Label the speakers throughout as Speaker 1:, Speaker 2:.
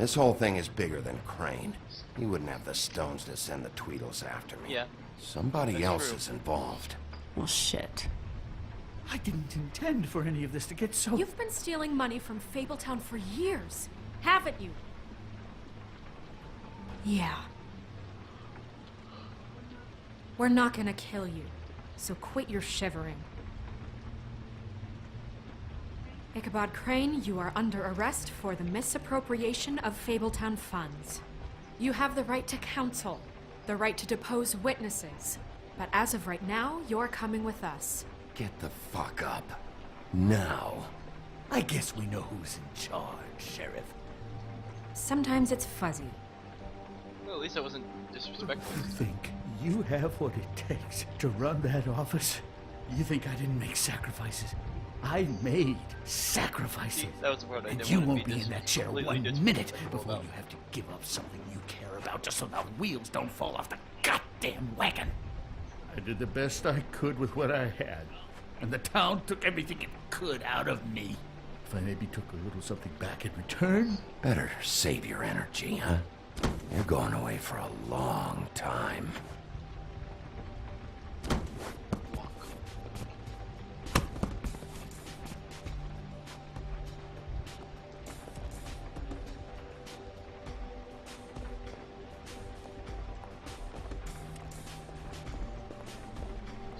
Speaker 1: This whole thing is bigger than Crane. He wouldn't have the stones to send the Tweedles after me.
Speaker 2: Yeah.
Speaker 1: Somebody else is involved.
Speaker 3: Well, shit.
Speaker 4: I didn't intend for any of this to get so...
Speaker 5: You've been stealing money from Fabletown for years, haven't you? Yeah. We're not gonna kill you, so quit your shivering. Ichabod Crane, you are under arrest for the misappropriation of Fabletown funds. You have the right to counsel, the right to depose witnesses, but as of right now, you're coming with us.
Speaker 1: Get the fuck up. Now.
Speaker 4: I guess we know who's in charge, Sheriff.
Speaker 5: Sometimes it's fuzzy.
Speaker 2: Well, at least I wasn't disrespectful.
Speaker 4: You think you have what it takes to run that office? You think I didn't make sacrifices? I made sacrifices.
Speaker 2: That was the part I
Speaker 4: And
Speaker 2: didn't
Speaker 4: you
Speaker 2: want to
Speaker 4: won't
Speaker 2: be
Speaker 4: be in that chair
Speaker 2: completely
Speaker 4: 1
Speaker 2: disrespectful
Speaker 4: minute
Speaker 2: about.
Speaker 4: before you have to give up something you care about just so the wheels don't fall off the goddamn wagon. I did the best I could with what I had, and the town took everything it could out of me. If I maybe took a little something back in return...
Speaker 1: Better save your energy, huh? You're going away for a long time.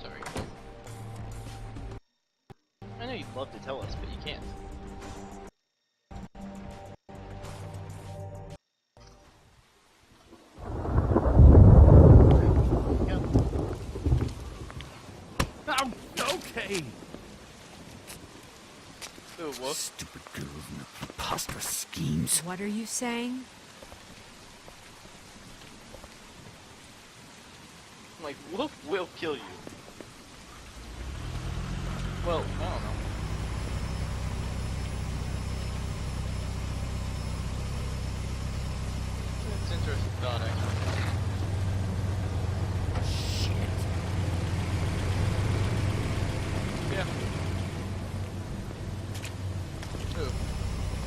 Speaker 2: Sorry. I know you'd love to tell us, but you can't.
Speaker 4: Oh, okay!
Speaker 2: Oh, what?
Speaker 4: Stupid girls and their preposterous schemes.
Speaker 5: What are you saying?
Speaker 2: Like, Wolf will kill you. Well, I don't know. It's interesting thought, actually.
Speaker 4: Shit.
Speaker 2: Yeah. Ooh.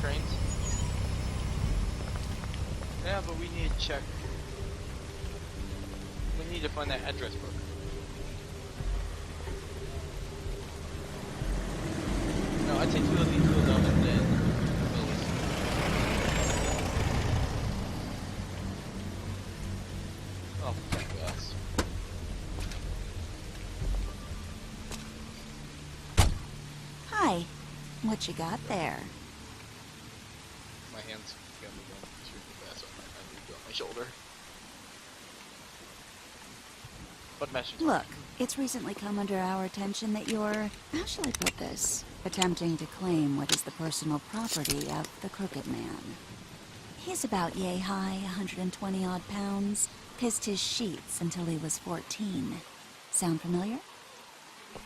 Speaker 2: Trains? Yeah, but we need to check. We need to find that address book. No, I'd say two of these two of them and then we'll listen. Oh, fuck us.
Speaker 6: Hi. What you got there?
Speaker 2: My hands got me going super fast, so I need to go on my shoulder. What message?
Speaker 6: Look, it's recently come under our attention that you're, how shall I put this, attempting to claim what is the personal property of the Crooked Man. He's about yay high, 120 odd pounds, pissed his sheets until he was 14. Sound familiar?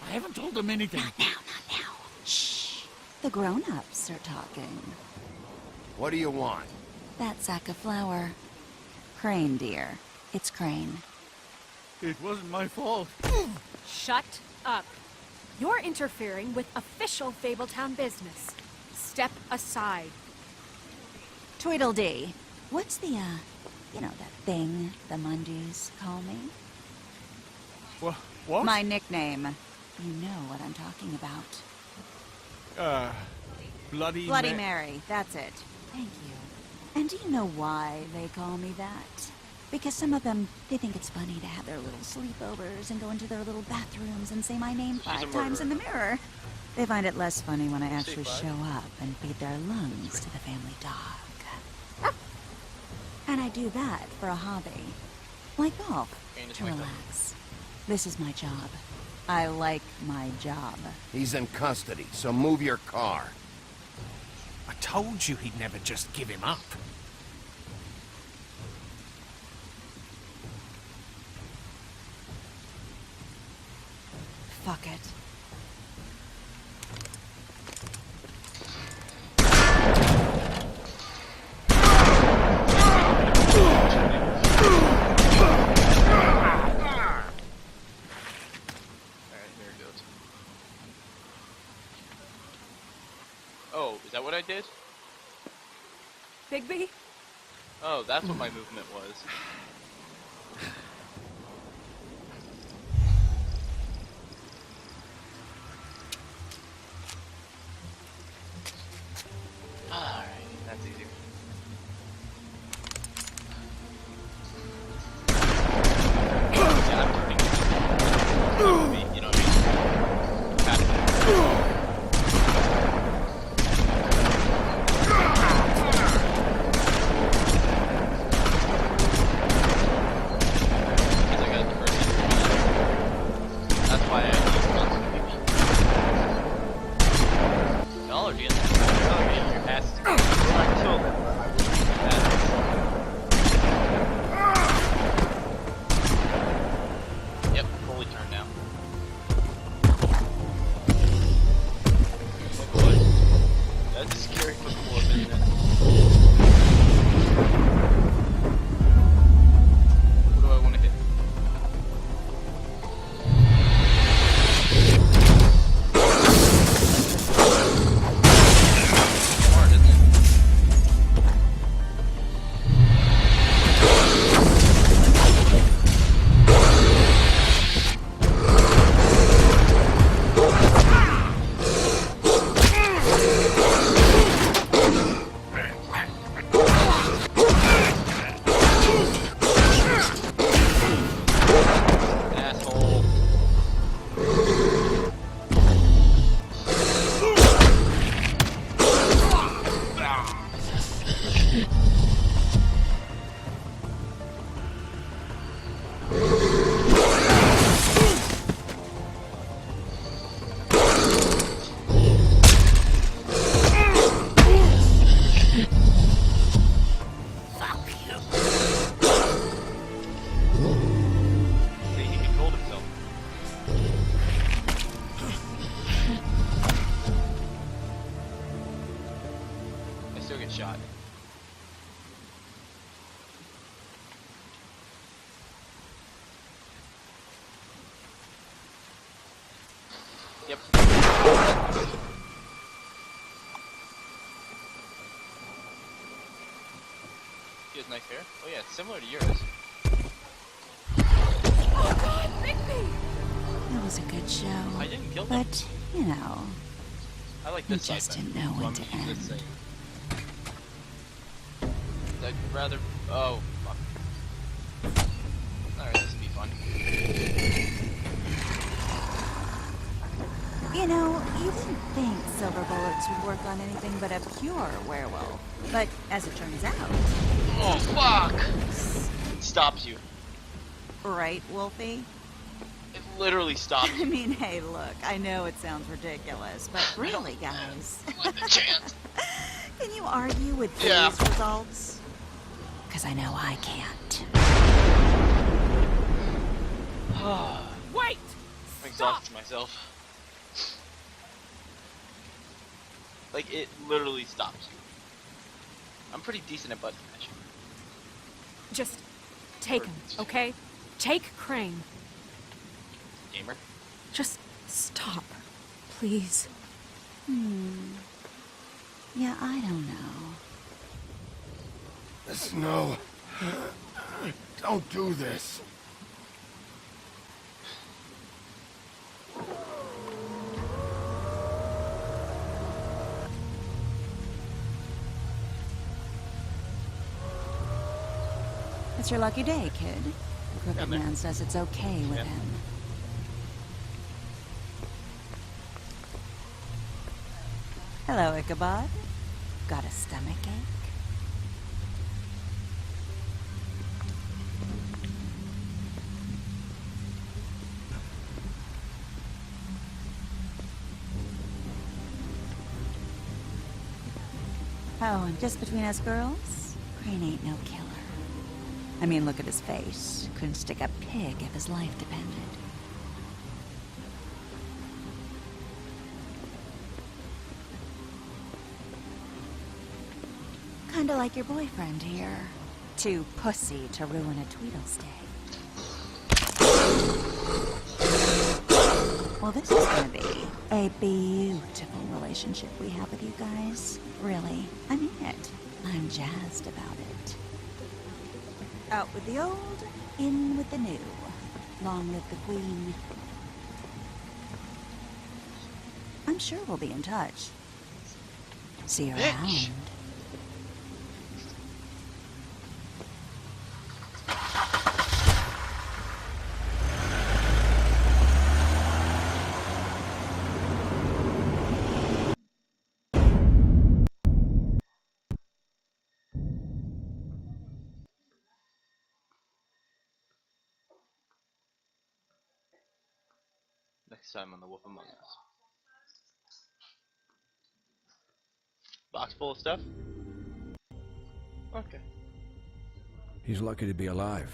Speaker 4: I haven't told them anything.
Speaker 6: Not now. Shh. The grown-ups are talking.
Speaker 1: What do you want?
Speaker 6: That sack of flour. Crane, dear. It's Crane.
Speaker 4: It wasn't my fault.
Speaker 5: Shut up. You're interfering with official Fabletown business. Step aside.
Speaker 6: Tweedledee. What's the, you know, that thing the Mundys call me?
Speaker 4: What?
Speaker 6: My nickname. You know what I'm talking about. Bloody Mary, that's it. Thank you. And do you know why they call me that? Because some of them, they think it's funny to have their little sleepovers and go into their little bathrooms and say my name
Speaker 2: She's a
Speaker 6: 5 times in the
Speaker 2: murderer.
Speaker 6: mirror. They find it less funny when I actually
Speaker 2: five?
Speaker 6: show up and feed their lungs to the family dog. And I do that for a hobby. Like golf,
Speaker 2: And it's
Speaker 6: to
Speaker 2: like that.
Speaker 6: relax. This is my job. I like my job.
Speaker 1: He's in custody, so move your car.
Speaker 7: I told you he'd never just give him up.
Speaker 6: Fuck it.
Speaker 2: Alright, here it goes. Oh, is that what I did?
Speaker 5: Bigby,
Speaker 2: Oh, that's what my movement was. Alright, that's easy. Yeah, I'm turning. You know what I mean? Because I got hurt. That's why I use constantly. Y'all are doing that. Oh, yeah, your ass is I killed him, but I wouldn't. Yep, fully turned now. Oh boy. That's scary for the floor, isn't it? What do I want to hit? Hard, isn't it? Asshole. See, he controlled himself. I still get shot. Yep. He has nice hair. Oh yeah, it's similar to yours.
Speaker 5: Oh God, Bigby!
Speaker 6: It was a good show.
Speaker 2: I didn't kill him.
Speaker 6: But, you know,
Speaker 2: I like
Speaker 6: you
Speaker 2: this side
Speaker 6: just
Speaker 2: better.
Speaker 6: didn't know
Speaker 2: So
Speaker 6: when
Speaker 2: I'm
Speaker 6: to
Speaker 2: gonna use this
Speaker 6: end.
Speaker 2: thing. I'd rather. Oh, fuck. Alright, this will be fun.
Speaker 6: You know, you wouldn't think silver bullets would work on anything but a pure werewolf. But as it turns out,
Speaker 2: Oh, fuck! It stops you.
Speaker 6: right, Wolfie?
Speaker 2: It literally stops
Speaker 6: I
Speaker 2: you.
Speaker 6: mean, hey, look, I know it sounds ridiculous, but really, guys,
Speaker 2: What the chance?
Speaker 6: can you argue with these
Speaker 2: Yeah.
Speaker 6: results? Because I know I can't.
Speaker 5: Wait!
Speaker 2: I'm exhausted myself. Like, it literally stops you. I'm pretty decent at button mashing.
Speaker 5: Just take him, okay? Take Crane.
Speaker 2: Gamer.
Speaker 5: Just stop, please.
Speaker 6: Yeah, I don't know.
Speaker 1: Snow. Don't do this.
Speaker 6: It's your lucky day, kid. Crooked
Speaker 2: man.
Speaker 6: Man says it's okay with
Speaker 2: Yeah.
Speaker 6: him. Hello, Ichabod. Got a stomachache? Oh, and just between us girls, Crane ain't no killer. I mean, look at his face. Couldn't stick a pig if his life depended. Kinda like your boyfriend here. Too pussy to ruin a Tweedle stay. Well, this is gonna be a beautiful relationship we have with you guys. Really, I mean it. I'm jazzed about it. Out with the old, in with the new. Long live the Queen. I'm sure we'll be in touch. See you
Speaker 2: Bitch.
Speaker 6: around.
Speaker 2: Next time on The Wolf Among Us. Box full of stuff? Okay.
Speaker 1: He's lucky to be alive.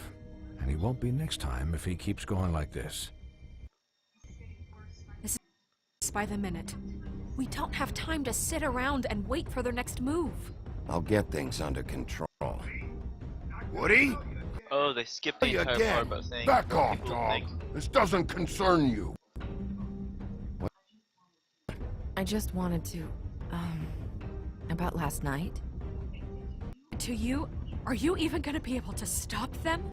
Speaker 1: And he won't be next time if he keeps going like this.
Speaker 5: This is by the minute. We don't have time to sit around and wait for their next move.
Speaker 1: I'll get things under control. Woody?
Speaker 2: Oh, they skipped the
Speaker 1: Hey,
Speaker 2: entire
Speaker 1: again.
Speaker 2: part about saying
Speaker 1: Back
Speaker 2: what
Speaker 1: off,
Speaker 2: people
Speaker 1: dog.
Speaker 2: think.
Speaker 1: This doesn't concern you.
Speaker 3: I just wanted to, about last night.
Speaker 5: To you, are you even gonna be able to stop them?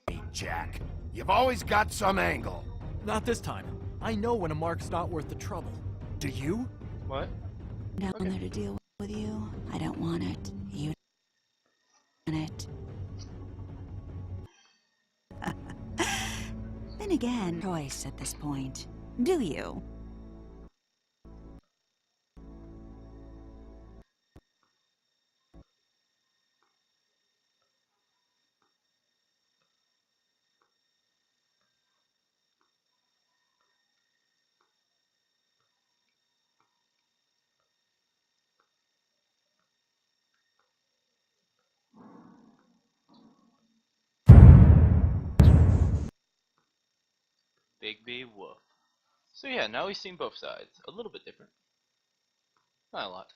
Speaker 1: Hey, Jack. You've always got some angle.
Speaker 8: Not this time. I know when a mark's not worth the trouble.
Speaker 1: Do you?
Speaker 2: What?
Speaker 6: Down there to deal with you. I don't want it. You want it. Then again, choice at this point. Do you?
Speaker 2: Big B Wolf. So yeah, now we've seen both sides. A little bit different. Not a lot.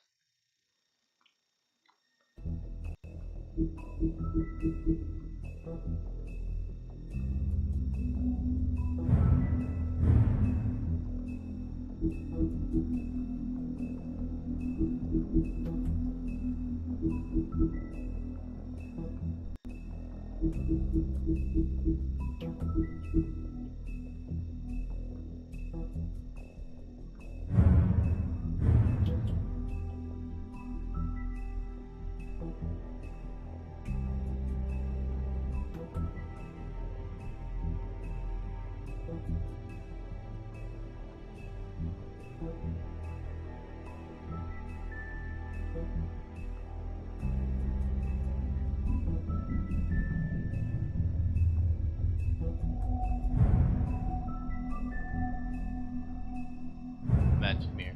Speaker 2: Magic mirror.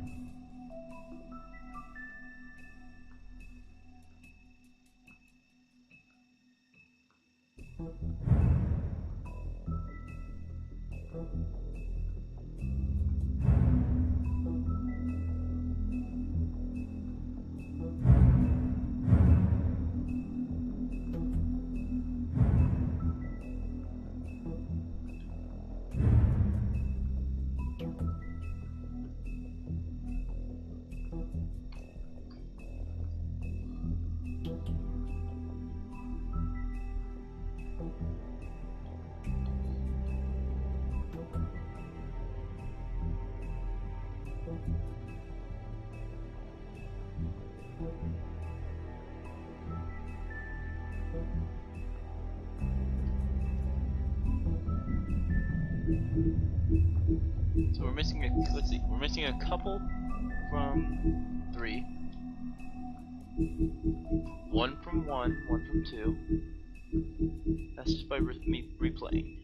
Speaker 2: So we're missing a, let's see, we're missing a couple from 3. One from 1, one from 2. That's just by me replaying.